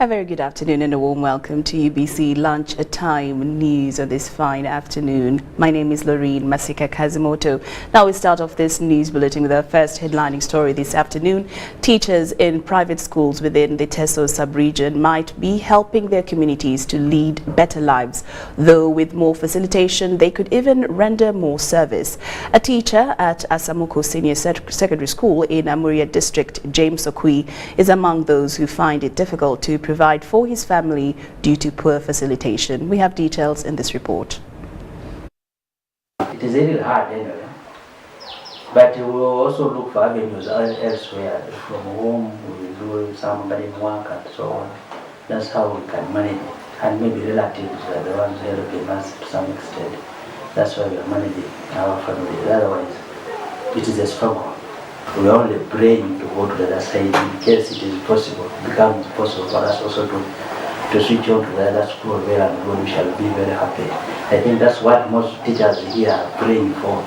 A very good afternoon and a warm welcome to UBC Lunch Time News on this fine afternoon. My name is Lauryn Masika. Now we start off this news bulletin with our first headlining story this afternoon. Teachers in private schools within the Teso sub-region might be helping their communities to lead better lives. Though with more facilitation, they could even render more service. A teacher at Asamuko Senior Secondary School in Amuria District, James Okui, is among those who find it difficult to provide for his family due to poor facilitation. We have details in this report. It is really hard anyway, but we will also look for avenues elsewhere. From home, we will do somebody work and so on. That's how we can manage it. And maybe relatives are the ones helping us to some extent. That's why we are managing our family. Otherwise, it is a struggle. We are only praying to go to the other side in case it is possible. It becomes possible for us also to switch on to the other school where and we shall be very happy. I think that's what most teachers here are praying for.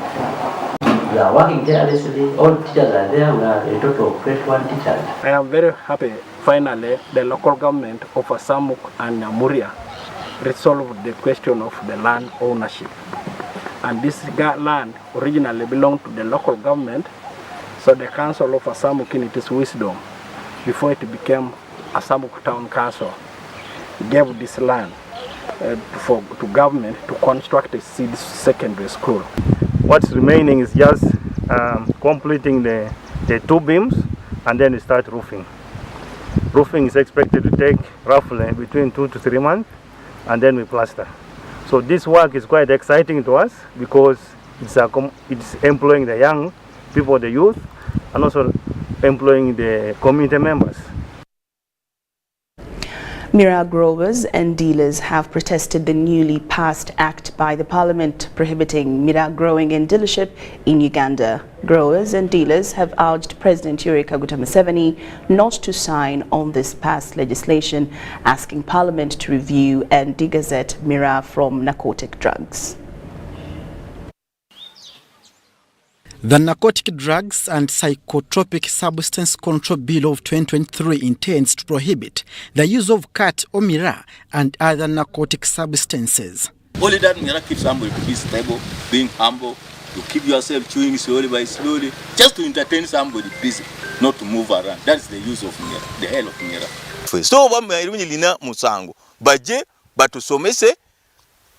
We are working tirelessly. All teachers are there. We are a total of 21 teachers. I am very happy. Finally, the local government of Asamuk and Amuria resolved the question of the land ownership. And this land originally belonged to the local government. So the council of Asamuk, in its wisdom, before it became Asamuk Town Council, gave this land to government to construct a secondary school. What's remaining is just completing the two beams, and then we start roofing. Roofing is expected to take roughly between 2 to 3 months, and then we plaster. So this work is quite exciting to us because it's employing the young people, the youth, and also employing the community members. Mira growers and dealers have protested the newly passed act by the parliament prohibiting Mira growing and dealership in Uganda. Growers and dealers have urged President Yoweri Kaguta Museveni not to sign on this passed legislation, asking Parliament to review and degazette Mira from narcotic drugs. The Narcotic Drugs and Psychotropic Substance Control Bill of 2023 intends to prohibit the use of cat or mira and other narcotic substances. Only that mira keeps somebody to be stable, being humble, to keep yourself chewing slowly by slowly, just to entertain somebody busy, not to move around. That's the use of mira, the hell of mira. So lina musango baje batusomese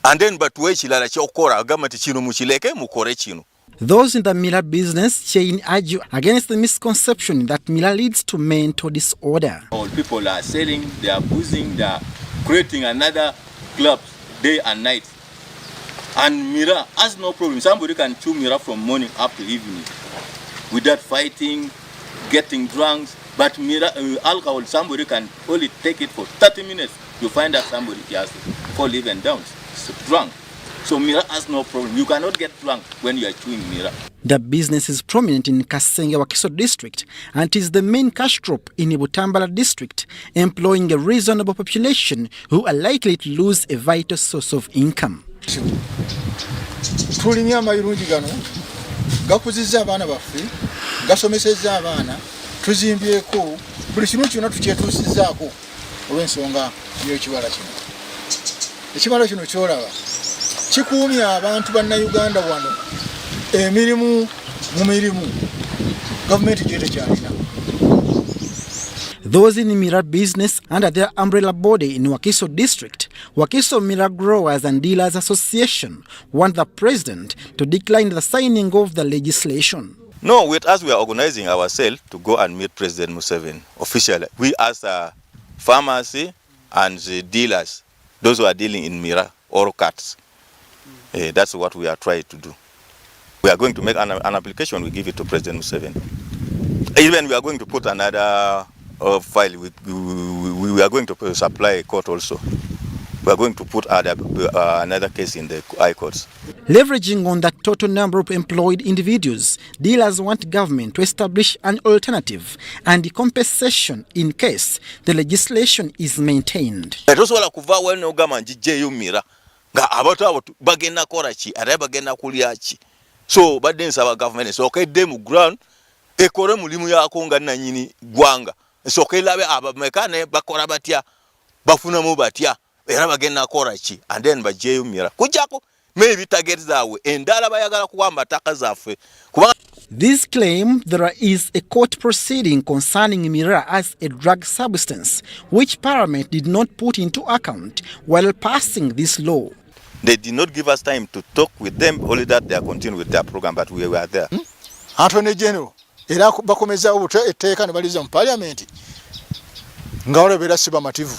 and then batuwe chilala chokora agamati chino muchileke mukore chino. Those in the Mila business chain argue against the misconception that Mila leads to mental disorder. All people are selling, they are boozing, they are creating another club day and night. And Mira has no problem. Somebody can chew Mira from morning up to evening without fighting, getting drunk. But Mira, alcohol, somebody can only take it for 30 minutes. You find that somebody has fall even down, drunk. So Mira has no problem. You cannot get drunk when you are chewing Mira. The business is prominent in Kasenge Wakiso district and is the main cash crop in Ibutambala district, employing a reasonable population who are likely to lose a vital source of income. Tulimya amayirungi gano gakuzizza abaana baffe gasomesezza abaana tuzimbyeko buli kimu kyonna tukyetuusizzaako olw'ensonga y'ekibala kino. Ekibala kino kyolaba kikuumya abantu bannayuganda wano emirimu mu mirimu gavumenti gyetekyalina. Those in Mira business under their umbrella body in Wakiso district, Wakiso Mira Growers and Dealers Association, want the president to decline the signing of the legislation. No, we are organizing ourselves to go and meet President Museveni officially. We as a pharmacy and the dealers, those who are dealing in Mira or cats. That's what we are trying to do. We are going to make an application, we give it to President Museveni. Even we are going to put another file, we are going to supply a court also. We are going to put another case in the high courts. Leveraging on the total number of employed individuals, dealers want government to establish an alternative and compensation in case the legislation is maintained. Nga abantu abo bagenda kola ki ate bagenda kulya ki so badde nsaba government sokedde mu ground ekore mulimu yako nga nanyini gwanga sokelabe abamekane bakola batya bafunamu batya era bagenda kola ki and then bajeyo Mira kujako maybe target zawe endala bayagala kuwamba taka zaffe kubanga. This claim there is a court proceeding concerning Mira as a drug substance, which Parliament did not put into account while passing this law. They did not give us time to talk with them, only that they are continuing with their program, but we were there. Attorney General, era bakomeza etteeka ne baliza mu Parliament nga olebera sibamativu.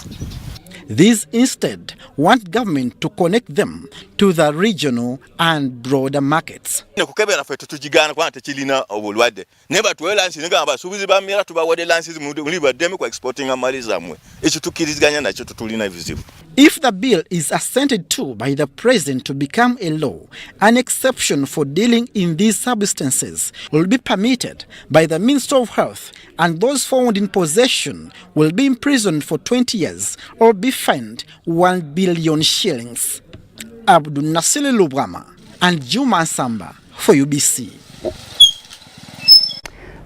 These instead want government to connect them to the regional and broader markets. Kukebera fe tutujigana kwa tekilina obulwadde neba tuwelansi nga abasuubuzi ba Mira tubawade lansi muli baddemu kwa exporting amali zamwe ekyo tukiriziganya nakyo tutulina ebizibu. If the bill is assented to by the President to become a law, an exception for dealing in these substances will be permitted by the Minister of Health, and those found in possession will be imprisoned for 20 years or be fined 1 billion shillings. Abdul Nasili Lubwama and Juma Samba for UBC.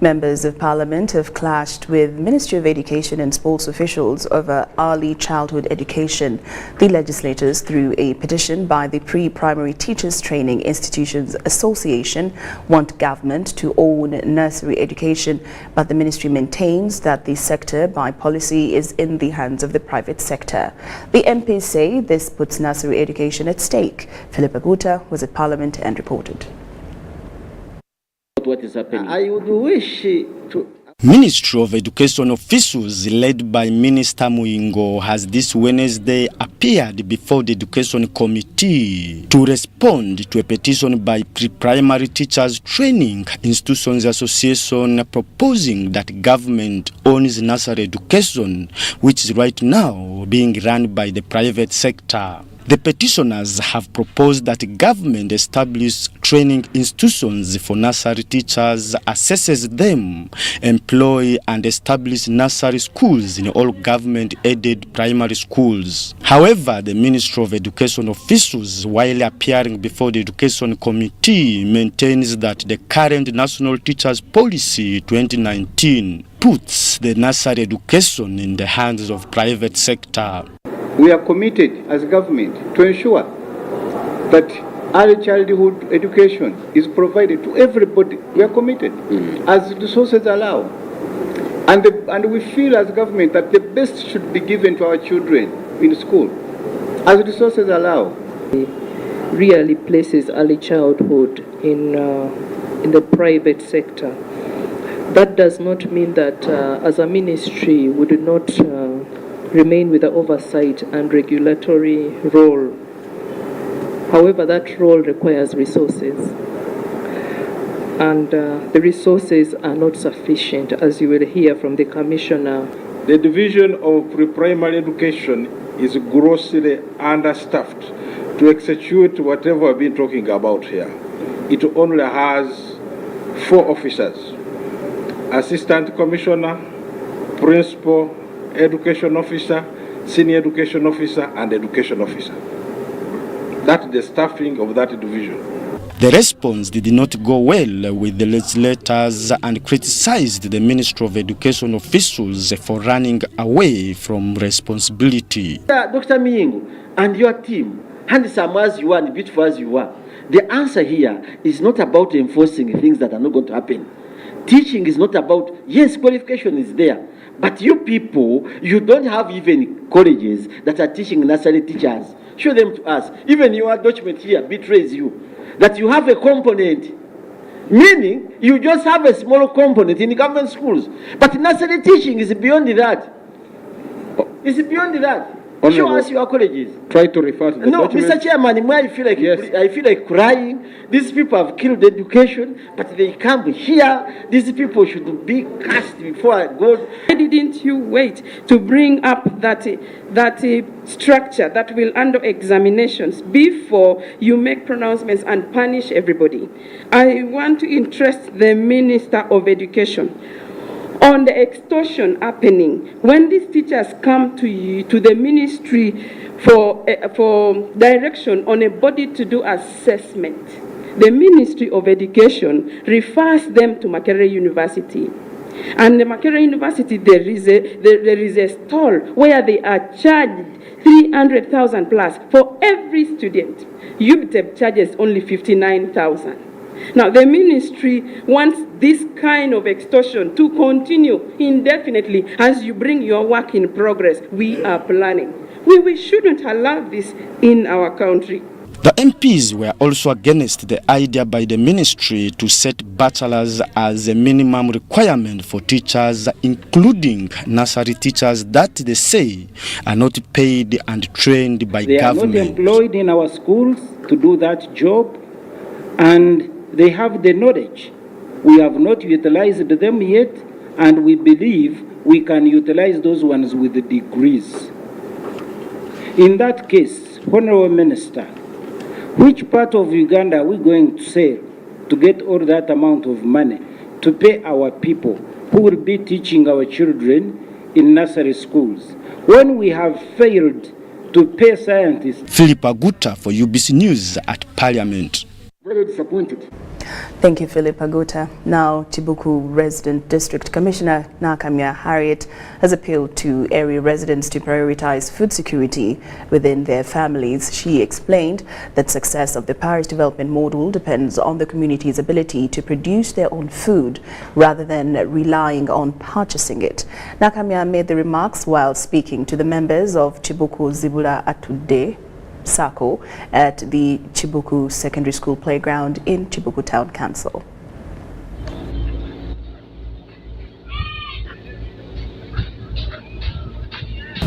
Members of Parliament have clashed with Ministry of Education and Sports officials over early childhood education. The legislators, through a petition by the Pre-Primary Teachers Training Institutions Association, want government to own nursery education, but the ministry maintains that the sector by policy is in the hands of the private sector. The MPs say this puts nursery education at stake. Philip Aguta was at Parliament and reported. What is happening? I would wish to... Ministry of Education officials led by Minister Muyingo has this Wednesday appeared before the Education Committee to respond to a petition by Pre-Primary Teachers Training Institutions Association proposing that government owns nursery education, which is right now being run by the private sector. The petitioners have proposed that government establish training institutions for nursery teachers, assesses them, employ and establish nursery schools in all government-aided primary schools. However, the Ministry of Education officials, while appearing before the Education Committee, maintains that the current National Teachers Policy 2019 puts the nursery education in the hands of private sector. We are committed as government to ensure that early childhood education is provided to everybody. We are committed as the resources allow. And we feel as government that the best should be given to our children in school as the resources allow. It really places early childhood in the private sector. That does not mean that as a ministry we do not remain with the oversight and regulatory role. However, that role requires resources, and the resources are not sufficient, as you will hear from the Commissioner. The Division of Pre-Primary Education is grossly understaffed to execute whatever we've been talking about here. It only has 4 officers: Assistant Commissioner, Principal Education Officer, Senior Education Officer, and Education Officer. That's the staffing of that division. The response did not go well with the legislators and criticized the Ministry of Education officials for running away from responsibility. Dr. Miyingo and your team, handsome as you are and beautiful as you are, the answer here is not about enforcing things that are not going to happen. Teaching is not about, yes, qualification is there, but you people, you don't have even colleges that are teaching nursery teachers. Show them to us. Even your document here betrays you that you have a component, meaning you just have a small component in government schools. But nursery teaching is beyond that. It's beyond that. Show us your colleges. Try to refer to the document. Mr. Chairman, I feel like I feel like crying. These people have killed education, but they come here. These people should be cast before God. Why didn't you wait to bring up that structure that will handle examinations before you make pronouncements and punish everybody? I want to interest the Minister of Education on the extortion happening. When these teachers come to you, to the ministry for direction on a body to do assessment, the Ministry of Education refers them to Makerere University. And the Makerere University, there is a stall where they are charged 300,000 plus for every student. UBTEB charges only 59,000. Now, the ministry wants this kind of extortion to continue indefinitely as you bring your work in progress. We are planning. We shouldn't allow this in our country. The MPs were also against the idea by the ministry to set bachelors as a minimum requirement for teachers, including nursery teachers that they say are not paid and trained by government. They are not employed in our schools to do that job, and they have the knowledge. We have not utilized them yet, and we believe we can utilize those ones with the degrees. In that case, Honorable Minister, which part of Uganda are we going to sell to get all that amount of money to pay our people who will be teaching our children in nursery schools when we have failed to pay scientists? Philip Aguta for UBC News at Parliament. Very disappointed. Thank you, Philip Aguta. Now, Chibuku Resident District Commissioner Nakamia Harriet has appealed to area residents to prioritize food security within their families. She explained that success of the parish development model depends on the community's ability to produce their own food rather than relying on purchasing it. Nakamia made the remarks while speaking to the members of Chibuku Zibula Atude Sako at the Chibuku Secondary School playground in Chibuku Town Council.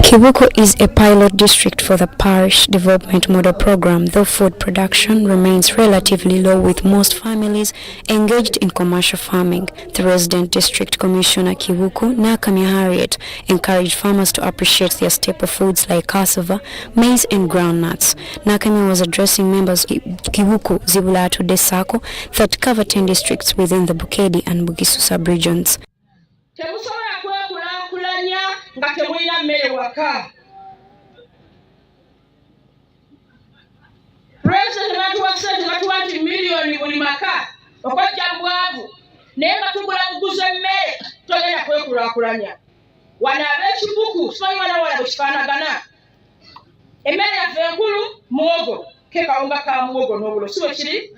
Chibuku is a pilot district for the parish development model program, though food production remains relatively low with most families engaged in commercial farming. The resident district commissioner Chibuku, Nakamia Harriet, encouraged farmers to appreciate their staple foods like cassava, maize and groundnuts. Nakamia was addressing members of Chibuku Zibula Atude Sako that cover 10 districts within the Bukedi and Bugisu sub-regions. Nga temulina mmere waka. President batuwa sente batuwa nti miliyoni buli maka okojja bwavu naye nga tugula buguze mmere togenda kwekulaakulanya. Wano ab'Ekibuku simanyi wanawala bwe kifaanagana. Emmere yaffe enkulu muwogo ke kawunga ka muwogo n'obulo si bwe kiri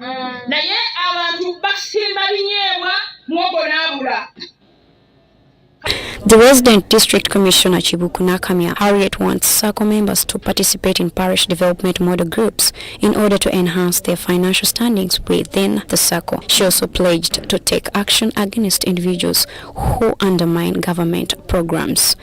naye abantu basimba binyeebwa muwogo n'abula. The resident district commissioner Chibuku Nakamia Harriet wants SACCO members to participate in parish development model groups in order to enhance their financial standings within the SACCO. She also pledged to take action against individuals who undermine government programs.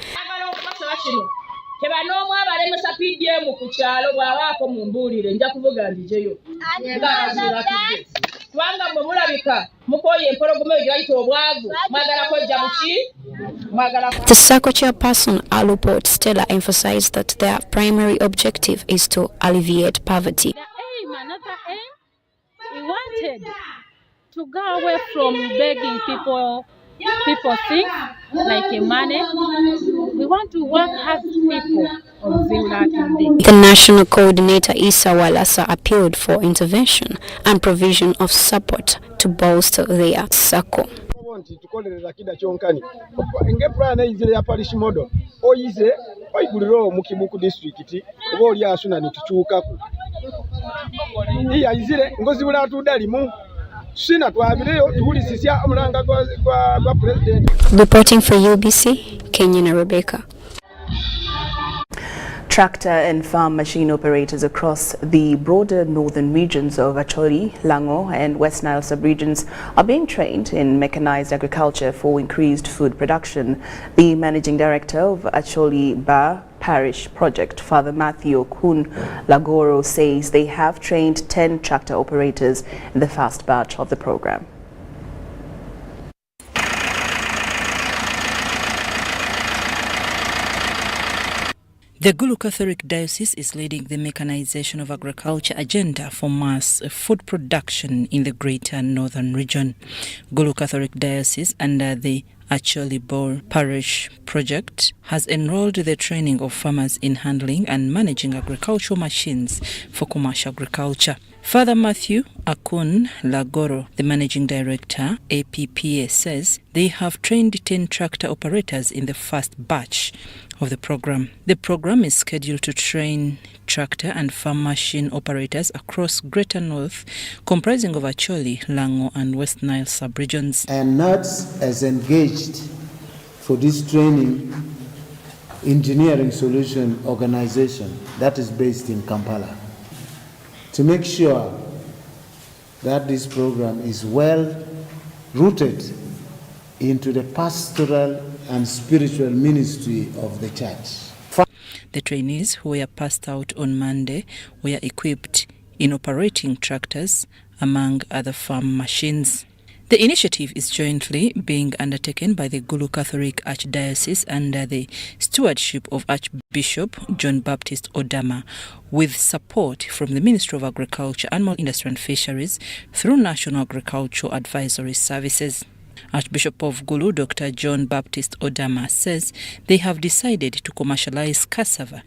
The SACCO chairperson Aluport Stella emphasized that their primary objective is to alleviate poverty. Another aim, we wanted to go away from begging people things like money. We want to work as people of Zibula Atude. The national coordinator Isa Walasa appealed for intervention and provision of support to bolster their SACCO. Tukolerera kida kyonkani nge plan izile ya parish model oyize oyiguliro mu Chibuku district oba oli asuna nituchuka ku iya izile ngozi bula atudali mu sina twabireyo tuhulisisya omulanga gwa president. Reporting for UBC, Kenyan Rebecca. Tractor and farm machine operators across the broader northern regions of Acholi, Lango and West Nile sub-regions are being trained in mechanized agriculture for increased food production. The managing director of Acholi Ba Parish Project, Father Matthew Kun Lagoro, says they have trained 10 tractor operators in the first batch of the program. The Gulu Catholic Diocese is leading the mechanization of agriculture agenda for mass food production in the greater northern region. Gulu Catholic Diocese, under the Acholi Bor Parish Project, has enrolled the training of farmers in handling and managing agricultural machines for commercial agriculture. Father Matthew Akun Lagoro, the managing director, APPA, says they have trained 10 tractor operators in the first batch of the program. The program is scheduled to train tractor and farm machine operators across Greater North, comprising of Acholi, Lango and West Nile sub-regions. And NUTS has engaged for this training engineering solution organization that is based in Kampala, to make sure that this program is well rooted into the pastoral and spiritual ministry of the church. The trainees who were passed out on Monday were equipped in operating tractors, among other farm machines. The initiative is jointly being undertaken by the Gulu Catholic Archdiocese under the stewardship of Archbishop John Baptist Odama, with support from the Ministry of Agriculture, Animal Industry and Fisheries through National Agricultural Advisory Services. Archbishop of Gulu, Dr. John Baptist Odama, says they have decided to commercialize cassava,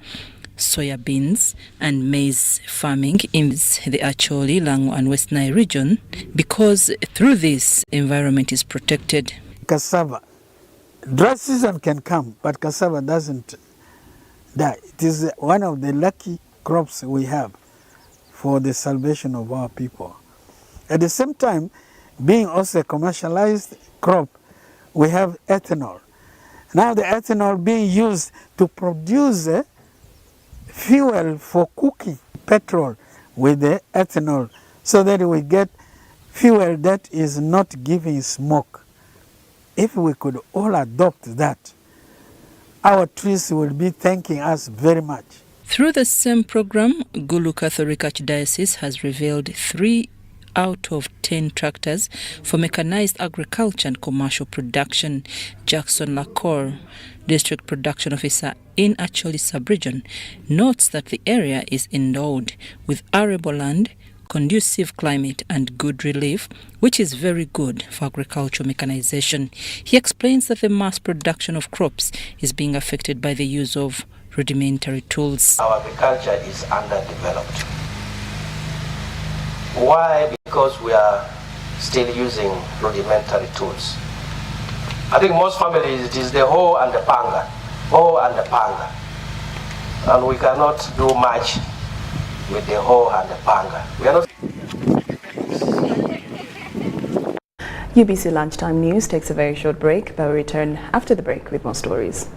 soya beans and maize farming in the Acholi, Lango and West Nile region because through this, environment is protected. Cassava, dry season can come, but cassava doesn't die. It is one of the lucky crops we have for the salvation of our people. At the same time, being also a commercialized crop, we have ethanol. Now the ethanol being used to produce fuel for cooking, petrol with the ethanol, so that we get fuel that is not giving smoke. If we could all adopt that, our trees will be thanking us very much. Through the same program, Gulu Catholic Archdiocese has revealed 3 out of 10 tractors for mechanized agriculture and commercial production. Jackson Lacor, District Production Officer in Acholi Sub-Region, notes that the area is endowed with arable land, conducive climate and good relief, which is very good for agricultural mechanization. He explains that the mass production of crops is being affected by the use of rudimentary tools. Our agriculture is underdeveloped. Why? Because we are still using rudimentary tools. I think most families, it is the hoe and the panga, and we cannot do much with the hoe and the panga. We are not. UBC Lunchtime News takes a very short break, but we return after the break with more stories.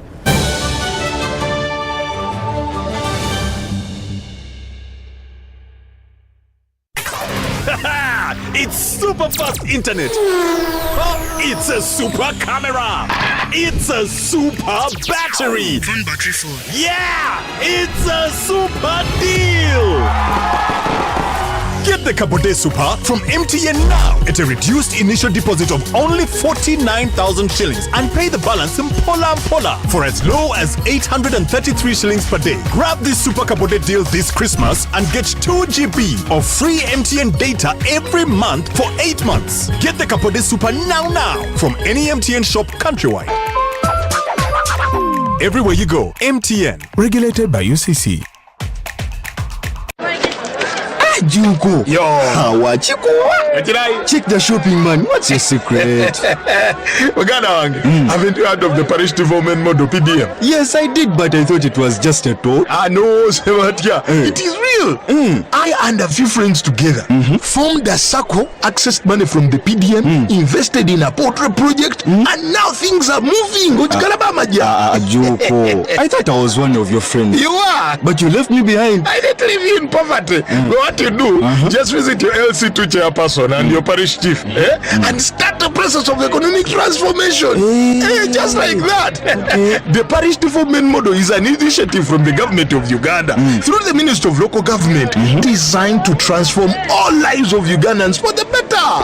It's super fast internet. Oh, it's a super camera. It's a super battery. Fun battery phone. Yeah, it's a super deal. Get the Capote Super from MTN now at a reduced initial deposit of only 49,000 shillings and pay the balance in Pola for as low as 833 shillings per day. Grab this Super Capote deal this Christmas and get 2 GB of free MTN data every month for 8 months. Get the Capote Super now from any MTN shop countrywide. Everywhere you go, MTN. Regulated by UCC. Juko. Yo. Check the shopping, man. What's your secret? Haven't you heard of the parish development model PDM? Yes, I did, but I thought it was just a talk. No, it is real. I and a few friends together formed a circle, accessed money from the PDM, invested in a portrait project, and now things are moving. Juko. I thought I was one of your friends. You are. But you left me behind. I didn't leave you in poverty. What you do, just visit your LC2 chairperson and your parish chief and start the process of economic transformation. Just like that. The parish development model is an initiative from the government of Uganda through the Ministry of Local Government designed to transform all lives of Ugandans for the better.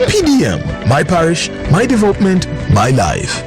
PDM, my parish, my development, my life.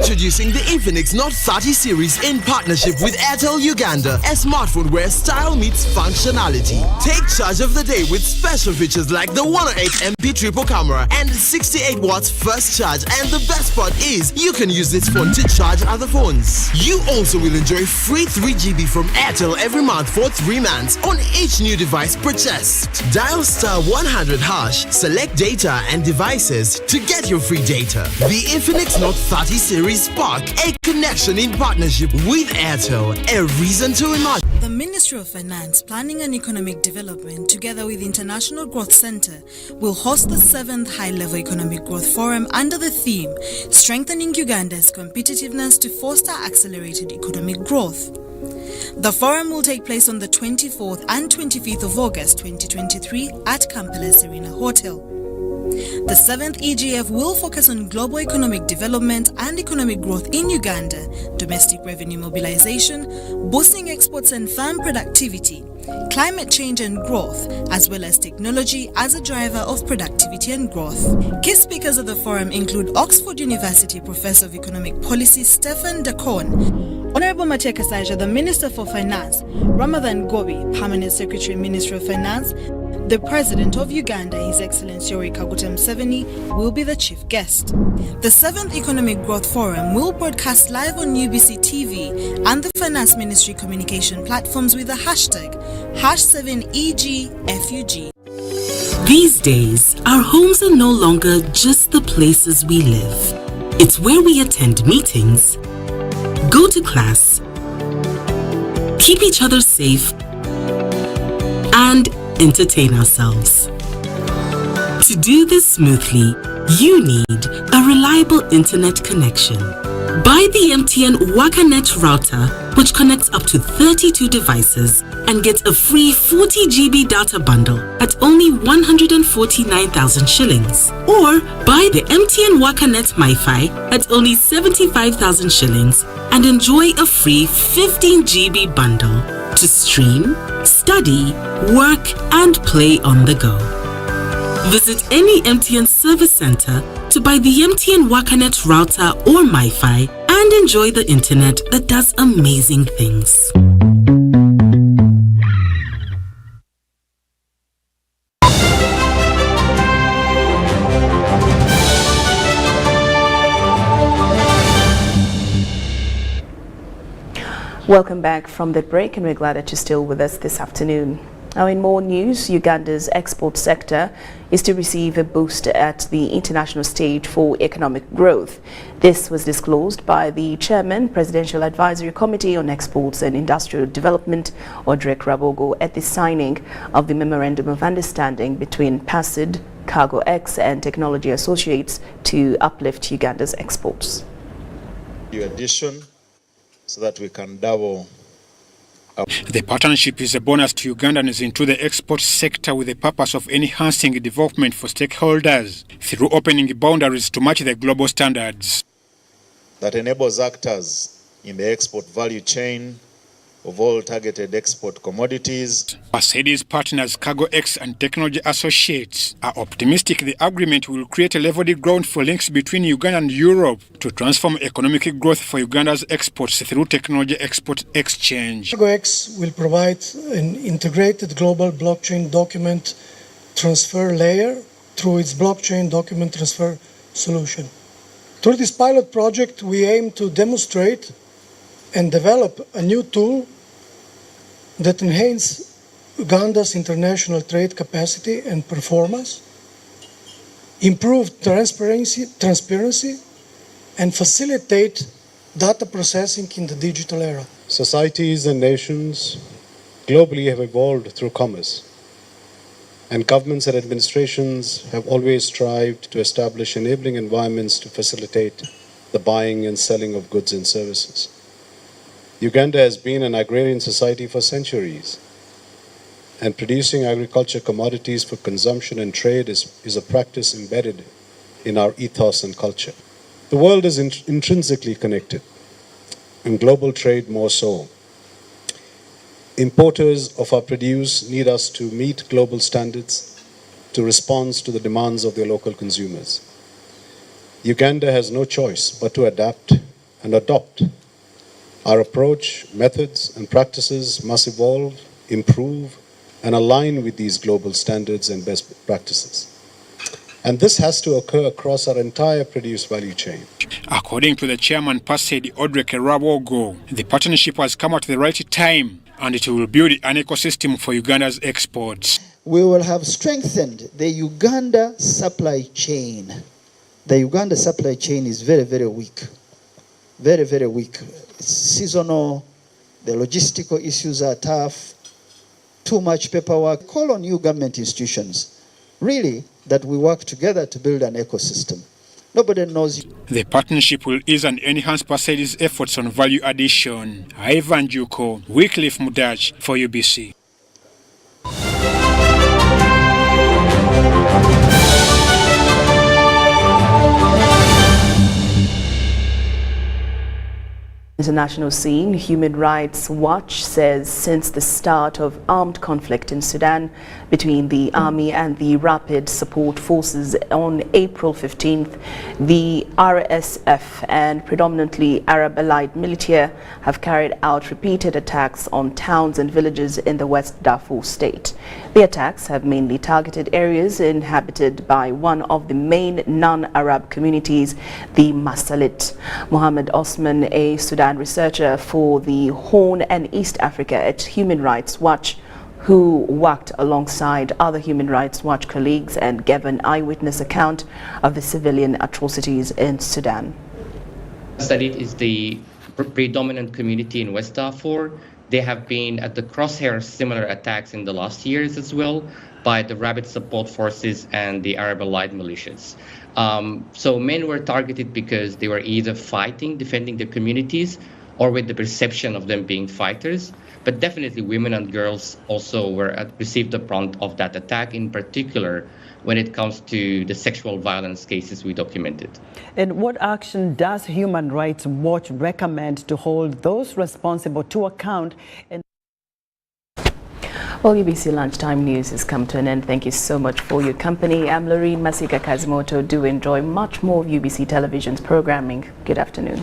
Introducing the Infinix Note 30 series in partnership with Airtel Uganda, a smartphone where style meets functionality. Take charge of the day with special features like the 108MP triple camera and 68 watts first charge, and the best part is you can use this phone to charge other phones. You also will enjoy free 3GB from Airtel every month for 3 months on each new device purchased. Dial *100#, select data and devices to get your free data. The Infinix Note 30 series Spark, a connection in partnership with Airtel, a reason to imagine. The Ministry of Finance, Planning and Economic Development, together with International Growth Center, will host the 7th High-Level Economic Growth Forum under the theme, Strengthening Uganda's Competitiveness to Foster Accelerated Economic Growth. The forum will take place on the 24th and 25th of August 2023 at Kampala Serena Hotel. The 7th EGF will focus on global economic development and economic growth in Uganda, domestic revenue mobilization, boosting exports and farm productivity, climate change and growth, as well as technology as a driver of productivity and growth. Key speakers of the forum include Oxford University Professor of Economic Policy Stephen Dacon, Honorable Matia Kasaija, the Minister for Finance, Ramadhan Gobi, Permanent Secretary, Ministry of Finance, the President of Uganda, His Excellency Yoweri Kaguta Museveni, will be the chief guest. The 7th Economic Growth Forum will broadcast live on UBC TV and the Finance Ministry communication platforms with the hashtag #7EGFUG. These days, our homes are no longer just the places we live. It's where we attend meetings, go to class, keep each other safe, and entertain ourselves. To do this smoothly, you need a reliable internet connection. Buy the MTN WakaNet router, which connects up to 32 devices and get a free 40 GB data bundle at only 149,000 shillings. Or buy the MTN WakaNet MiFi at only 75,000 shillings and enjoy a free 15 GB bundle to stream, study, work, and play on the go. Visit any MTN service center to buy the MTN WakaNet router or MiFi and enjoy the internet that does amazing things. Welcome back from the break, and we're glad that you're still with us this afternoon. Now, in more news, Uganda's export sector is to receive a boost at the international stage for economic growth. This was disclosed by the Chairman, Presidential Advisory Committee on Exports and Industrial Development, Odrek Rabogo, at the signing of the Memorandum of Understanding between PASID, Cargo X and Technology Associates to uplift Uganda's exports. Addition so that we can double. The partnership is a bonus to Ugandans into the export sector with the purpose of enhancing development for stakeholders through opening boundaries to match the global standards. That enables actors in the export value chain of all targeted export commodities. PASID's partners Cargo X and Technology Associates are optimistic the agreement will create a level ground for links between Uganda and Europe to transform economic growth for Uganda's exports through technology export exchange. Cargo X will provide an integrated global blockchain document transfer layer through its blockchain document transfer solution. Through this pilot project, we aim to demonstrate and develop a new tool that enhances Uganda's international trade capacity and performance, improve transparency, and facilitate data processing in the digital era. Societies and nations globally have evolved through commerce, and governments and administrations have always strived to establish enabling environments to facilitate the buying and selling of goods and services. Uganda has been an agrarian society for centuries, and producing agriculture commodities for consumption and trade is a practice embedded in our ethos and culture. The world is intrinsically connected, and global trade more so. Importers of our produce need us to meet global standards to respond to the demands of their local consumers. Uganda has no choice but to adapt and adopt. Our approach, methods, and practices must evolve, improve, and align with these global standards and best practices. And this has to occur across our entire produce value chain. According to the chairman, Pasedi Odrek Rawogo, the partnership has come at the right time and it will build an ecosystem for Uganda's exports. We will have strengthened the Uganda supply chain. The Uganda supply chain is very, very weak. Very, very weak. It's seasonal. The logistical issues are tough. Too much paperwork. Call on you government institutions, really, that we work together to build an ecosystem. Nobody knows. The partnership will ease and enhance Pasedi's efforts on value addition. Ivan Juko, Wycliffe Mudach for UBC. International scene, Human Rights Watch says since the start of armed conflict in Sudan between the army and the Rapid Support Forces on April 15th, the RSF and predominantly Arab-allied militia have carried out repeated attacks on towns and villages in the West Darfur state. The attacks have mainly targeted areas inhabited by one of the main non-Arab communities, the Masalit. Mohammed Osman, a Sudan researcher for the Horn and East Africa at Human Rights Watch, who worked alongside other Human Rights Watch colleagues and gave an eyewitness account of the civilian atrocities in Sudan. Salit is the predominant community in West Darfur. They have been at the crosshairs similar attacks in the last years as well by the Rapid Support Forces and the Arab-allied militias. So men were targeted because they were either fighting, defending their communities, or with the perception of them being fighters. But definitely women and girls also received the brunt of that attack, in particular when it comes to the sexual violence cases we documented. And what action does Human Rights Watch recommend to hold those responsible to account? Well, UBC Lunchtime News has come to an end. Thank you so much for your company. I'm Lauryn Masika. Do enjoy much more of UBC Television's programming. Good afternoon.